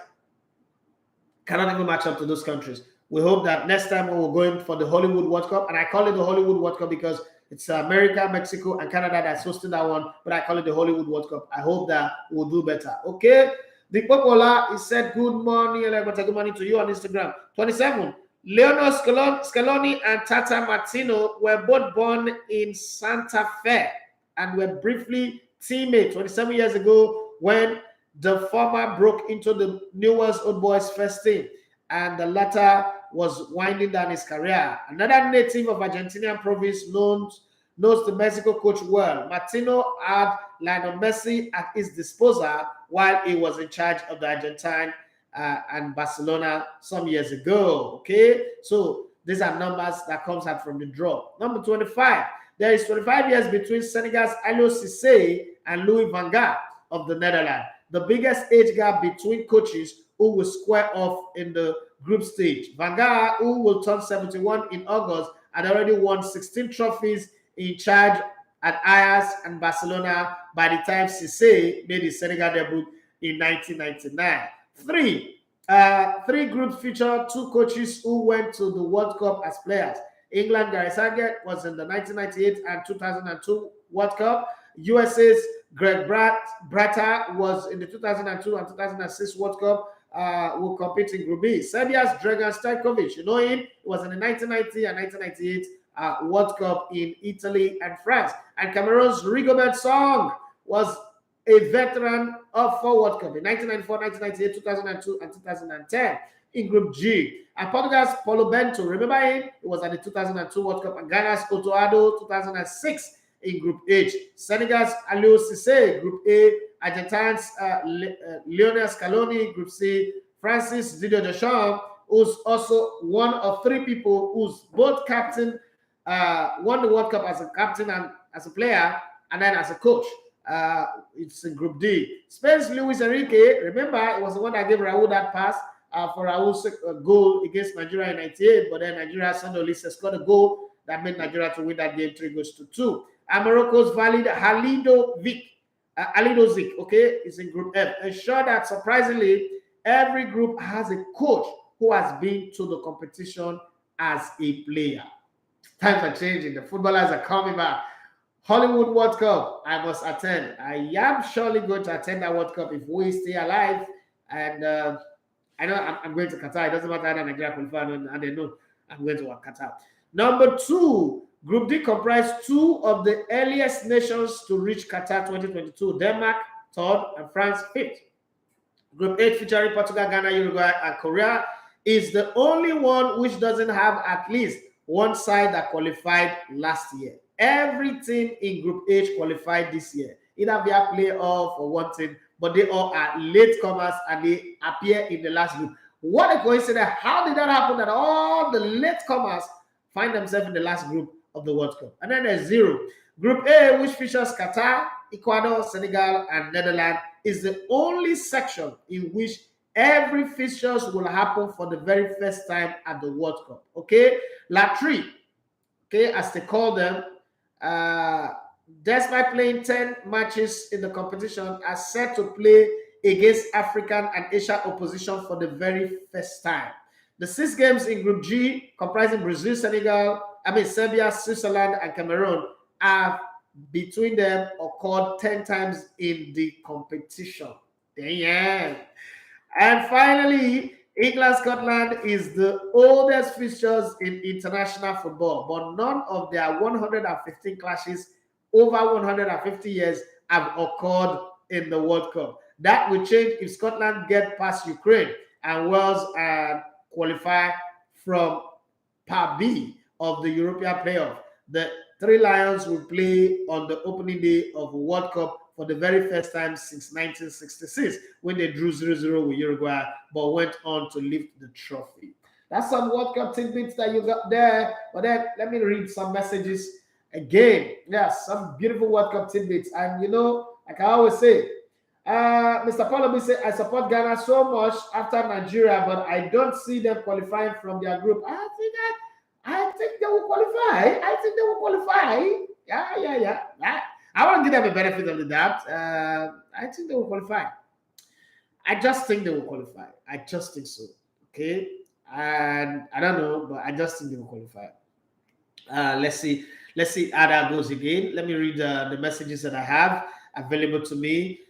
cannot even match up to those countries. We hope that next time when we're going for the Hollywood World Cup, and I call it the Hollywood World Cup because it's America, Mexico, and Canada that's hosting that one, but I call it the Hollywood World Cup. I hope that we'll do better. Okay? The Popola, he said, good morning, good morning to you on Instagram. 27. Leonel Scaloni and Tata Martino were both born in Santa Fe and were briefly teammates 27 years ago when the former broke into the Newell's Old Boys first team, and the latter was winding down his career. Another native of Argentinian province knows the Mexico coach well. Martino had Lionel Messi at his disposal while he was in charge of the Argentine and Barcelona some years ago. Okay, so these are numbers that comes out from the draw. Number 25. There is 25 years between Senegal's Aliou Cissé and Louis van Gaal of the Netherlands. The biggest age gap between coaches who will square off in the group stage. Van Gaal, who will turn 71 in August, had already won 16 trophies in charge at Ajax and Barcelona by the time Cissé made his Senegal debut in 1999. Three groups feature 2 coaches who went to the World Cup as players. England, Gary Southgate was in the 1998 and 2002 World Cup. USA's Greg Bratter was in the 2002 and 2006 World Cup. Will compete in Group B. Serbia's Dragan Stojkovic, you know him, he was in the 1990 and 1998 World Cup in Italy and France. And Cameroon's Rigobert Song was a veteran of 4 World Cup in 1994, 1998, 2002, and 2010 in Group G. And Portugal's Paulo Bento, remember him? He was at the 2002 World Cup. And Ghana's Otoado, 2006 in Group H. Senegal's Aliou Cissé, Group A. Argentines Lionel Scaloni, Group C. Francis Didier Deschamps, who's also one of 3 people who's both captain, won the World Cup as a captain and as a player, and then as a coach. It's in Group D. Spain's Luis Enrique, remember, it was the one that gave Raul that pass for Raul's goal against Nigeria in 98, but then Nigeria Sandolisa scored a goal that made Nigeria to win that game 3-2. And Morocco's Alidovic, okay, is in Group F. Ensure that, surprisingly, every group has a coach who has been to the competition as a player. Times are changing. The footballers are coming back. Hollywood World Cup, I must attend. I am surely going to attend that World Cup if we stay alive. And I know I'm going to Qatar. It doesn't matter how Nigeria qualify, and they know I'm going to Qatar. Number 2, Group D comprised 2 of the earliest nations to reach Qatar 2022, Denmark 3rd and France 5th. Group 8 featuring Portugal, Ghana, Uruguay, and Korea is the only one which doesn't have at least one side that qualified last year. Every team in Group H qualified this year, either via playoff or one team, but they all are late comers and they appear in the last group. What a coincidence. How did that happen that all the late comers find themselves in the last group of the World Cup? And then there's 0. Group A, which features Qatar, Ecuador, Senegal, and Netherlands, is the only section in which every fixtures will happen for the very first time at the World Cup. Okay? La Tri, okay, as they call them, despite playing 10 matches in the competition, are set to play against African and Asian opposition for the very first time. The 6 games in Group G, comprising Brazil, Serbia, Switzerland, and Cameroon, have between them occurred 10 times in the competition. Damn. And finally, England-Scotland is the oldest fixtures in international football, but none of their 115 clashes over 150 years have occurred in the World Cup. That will change if Scotland get past Ukraine and Wales qualify from Part B of the European playoff. The 3 Lions will play on the opening day of the World Cup for the very first time since 1966 when they drew 0-0 with Uruguay, but went on to lift the trophy. That's some World Cup tidbits that you got there. But then let me read some messages again. Yes, some beautiful World Cup tidbits. And you know, like I always say, Mr. Paulo said, I support Ghana so much after Nigeria, but I don't see them qualifying from their group. I think they will qualify. Yeah. I want to give them a benefit of the doubt. I think they will qualify. I just think they will qualify. I just think so. Okay. And I don't know, but I just think they will qualify. Let's see how that goes again. Let me read the messages that I have available to me.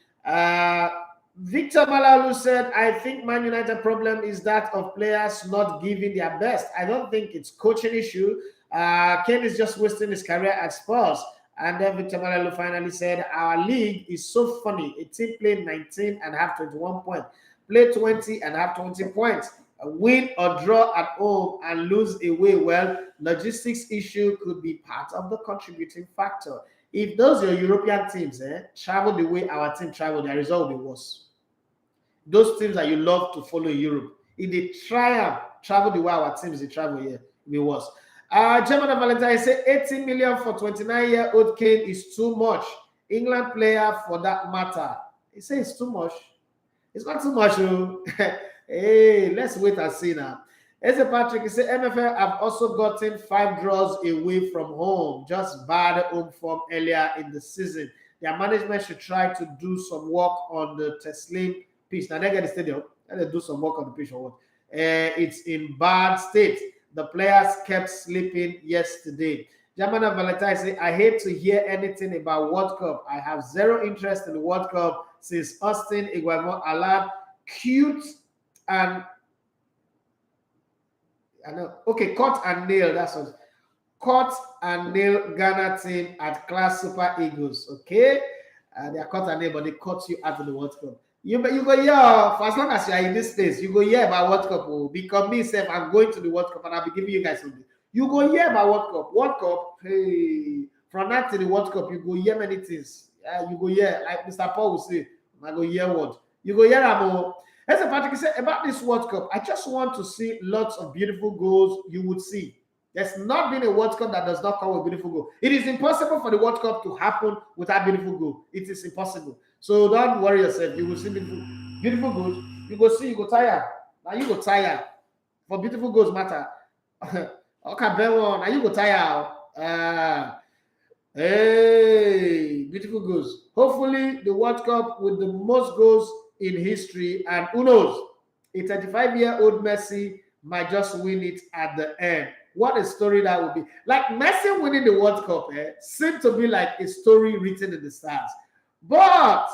Victor Malalu said, I think Man United problem is that of players not giving their best. I don't think it's coaching issue. Kane is just wasting his career at Spurs. And then Victor Malalu finally said, our league is so funny. A team played 19 and have 21 points. Play 20 and have 20 points. Win or draw at home and lose away. Well, logistics issue could be part of the contributing factor. If those your European teams travel the way our team travel, the result will be worse. Those teams that you love to follow in Europe, if they travel the way our teams they travel here, it will be worse. German Valentine say 80 million for 29-year-old Kane is too much. England player for that matter. He says it's too much. It's not too much. Hey, let's wait and see now. Eze Patrick, he said MFL have also gotten 5 draws away from home. Just bad home form earlier in the season. Their management should try to do some work on the Teslim pitch. Now they get the stadium. Let them do some work on the pitch or what? It's in bad state. The players kept sleeping yesterday. Germana Valentine say, I hate to hear anything about World Cup. I have zero interest in the World Cup since Austin Iguamo allowed cute and cut and nail. That's what cut and nail Ghana team at Class Super Eagles. Okay, they are cut and nail, but they cut you out of the World Cup. You go for as long as you are in this place, you go about World Cup. Oh, because me self, I'm going to the World Cup and I'll be giving you guys something. You go about World Cup. World Cup, hey, from that to the World Cup, you go many things. You go like Mr. Paul will say, I go what? You go more. As a Patrick said about this World Cup, I just want to see lots of beautiful goals. You would see. There's not been a World Cup that does not come with beautiful goal. It is impossible for the World Cup to happen without beautiful goal. It is impossible. So don't worry yourself. You will see beautiful goals. You go see, you go tired. Now you go tired. For beautiful goals matter. Okay, now you go tired. Hey, beautiful goals. Hopefully the World Cup with the most goals in history, and who knows, a 35-year-old Messi might just win it at the end. What a story that would be. Like Messi winning the World Cup seemed to be like a story written in the stars. But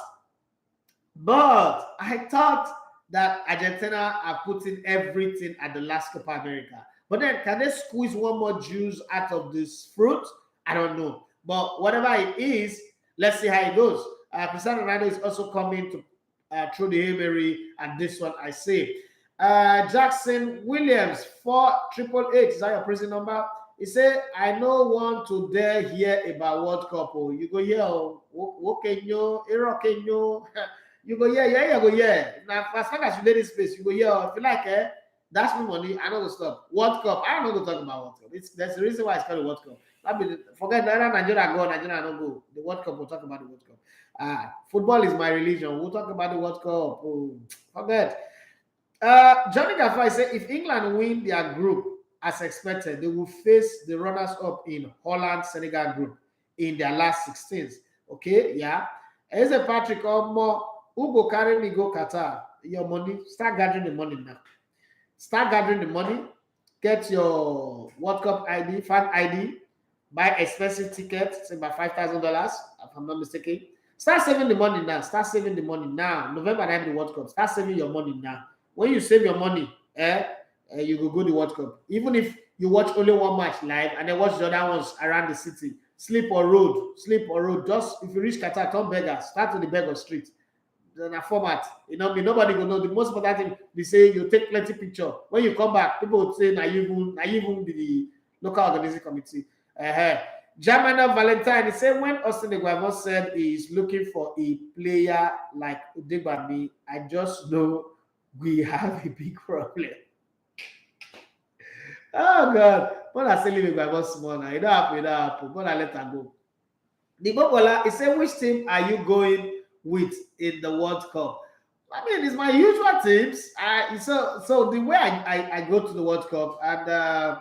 I thought that Argentina are putting everything at the last Copa America. But then can they squeeze one more juice out of this fruit? I don't know. But whatever it is, let's see how it goes. Cristiano Ronaldo is also coming to through the Hail Mary, and this one I say. Jackson Williams 4888, is that your prison number? He said, I no want to dare hear about World Cup. Oh, you go here, you go here. Now, as long as you let this space, you go here. If you like, that's my money. I know to stop. World Cup, I don't know to talk about World Cup. That's the reason why it's called the World Cup. Forget Nigeria don't go. The World Cup, we'll talk about the World Cup. Football is my religion. We'll talk about the World Cup. Oh, forget. Johnny Gaffay said if England win their group as expected, they will face the runners-up in Holland Senegal group in their last 16s. Okay, yeah. As a Patrick Omo, who go carry me go Qatar? Your money, start gathering the money now. Start gathering the money. Get your World Cup ID, fan ID. Buy expensive tickets, say by $5,000, if I'm not mistaken. Start saving the money now. Start saving the money now. November 9th, the World Cup. Start saving your money now. When you save your money, you will go to the World Cup. Even if you watch only one match live and then watch the other ones around the city, sleep or road. Just if you reach Qatar, turn beggar. Start to the beggar street. Then a format. You know, nobody will know. The most important thing they say you take plenty picture. When you come back, people will say, "Now you even be the local organizing committee." German Valentine, he said, when Austin Eguavon said he's looking for a player like Udegbami, I just know we have a big problem. Oh, God. When I say leave Eguavon small now, it don't happen. When I let her go. The Bobola, he said, which team are you going with in the World Cup? I mean, it's my usual teams. So the way I go to the World Cup, and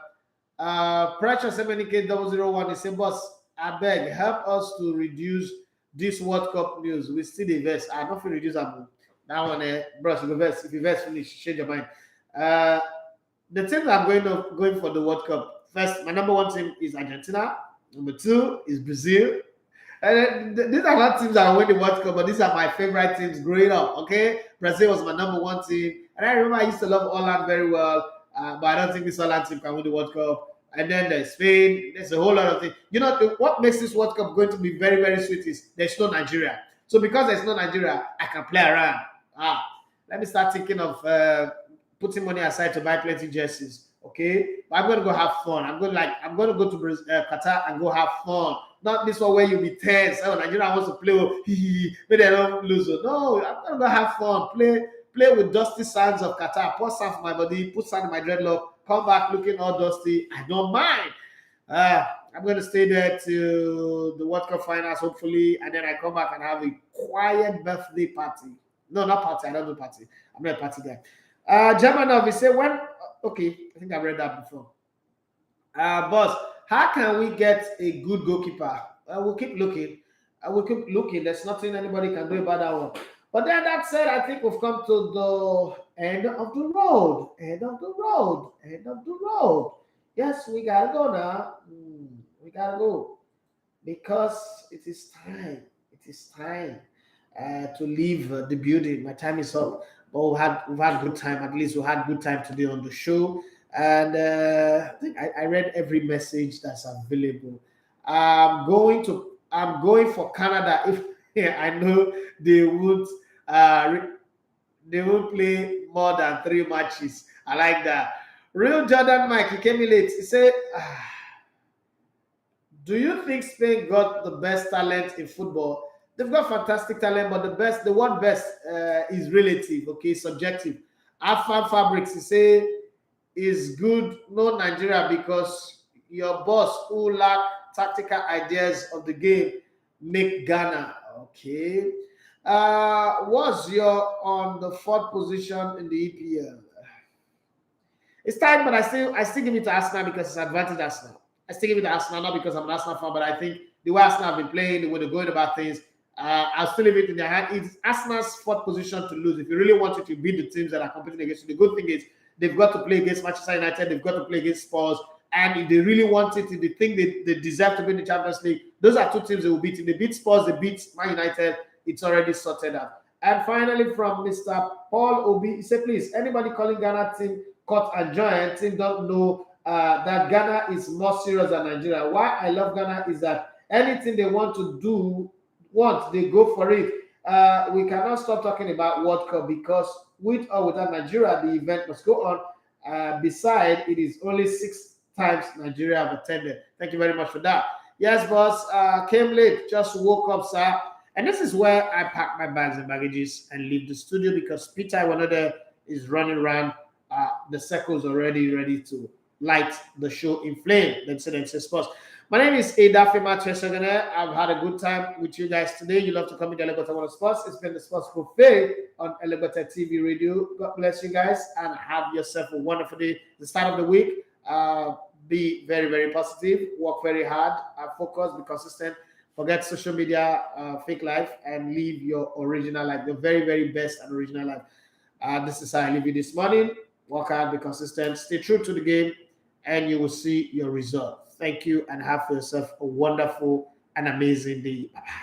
Pressure 70K001, he said, boss, I beg, help us to reduce this World Cup news. We still invest. I don't feel reduce that one, bro. If you invest, finish, change your mind. The teams I'm going for the World Cup. First, my number one team is Argentina. Number two is Brazil. And these are not teams that win the World Cup, but these are my favorite teams growing up. Okay, Brazil was my number one team, and I remember I used to love Holland very well, but I don't think this Holland team can win the World Cup. And then there's Spain. There's a whole lot of things. You know, what makes this World Cup going to be very, very sweet is there's no Nigeria. So because there's no Nigeria, I can play around. Let me start thinking of putting money aside to buy plenty jerseys. Okay, but I'm gonna go have fun. I'm going to go to Qatar and go have fun. Not this one where you be tense. Oh, Nigeria wants to play. Maybe they don't lose. No, I'm gonna go have fun. Play with dusty sands of Qatar. Pour sand for my body. Put sand in my dreadlock. Come back looking all dusty. I don't mind. I'm going to stay there till the World Cup finals, hopefully, and then I come back and have a quiet birthday party. No, not party. I don't do party. I'm not a party guy. German, we say when. Okay, I think I've read that before. Boss, how can we get a good goalkeeper? We'll keep looking. There's nothing anybody can do about that one. But then that said, I think we've come to the end of the road. End of the road. Yes, we gotta go now. We gotta go. Because it is time. To leave the building. My time is up. But we've had good time. At least we had good time today on the show. And I think I read every message that's available. I'm going for Canada if I know they would play more than 3 matches. I like that. Real Jordan Mike, he came in late. He said, do you think Spain got the best talent in football? They've got fantastic talent, but the word best is relative, okay, subjective. Afan Fabrics, he say, is good, no Nigeria, because your boss who lack tactical ideas of the game make Ghana. Okay. Was your on the 4th position in the EPL? It's time, but I still give it to Arsenal because it's advantage Arsenal. I still give it to Arsenal, not because I'm an Arsenal fan, but I think the way Arsenal have been playing, the way they're going about things, I'll still leave it in their hand. It's Arsenal's 4th position to lose. If you really wanted to beat the teams that are competing against you, the good thing is they've got to play against Manchester United, they've got to play against Spurs, and if they really want it, if they think they deserve to win the Champions League, those are 2 teams they will beat. If they beat Spurs, they beat Man United, it's already sorted out. And finally, from Mr. Paul Obi, he said, please, anybody calling Ghana team cut and join, team don't know that Ghana is more serious than Nigeria. Why I love Ghana is that anything they want to do, they go for it. We cannot stop talking about World Cup because with or without Nigeria, the event must go on. Besides, it is only 6 times Nigeria have attended. Thank you very much for that. Yes, boss. Came late, just woke up, sir. And this is where I pack my bags and baggages and leave the studio because Peter Iwanode is running around. The circle's already ready to light the show in flame. Then say sports. My name is Ada Fema Chesogene. I've had a good time with you guys today. You love to come into Elegota World Sports. It's been the Sports Buffet on Elegota TV Radio. God bless you guys and have yourself a wonderful day. The start of the week. Be very, very positive. Work very hard. Focus. Be consistent. Forget social media, fake life, and live your original life. The very, very best and original life. This is how I live you this morning. Work hard. Be consistent. Stay true to the game, and you will see your result. Thank you and have for yourself a wonderful and amazing day. Bye-bye.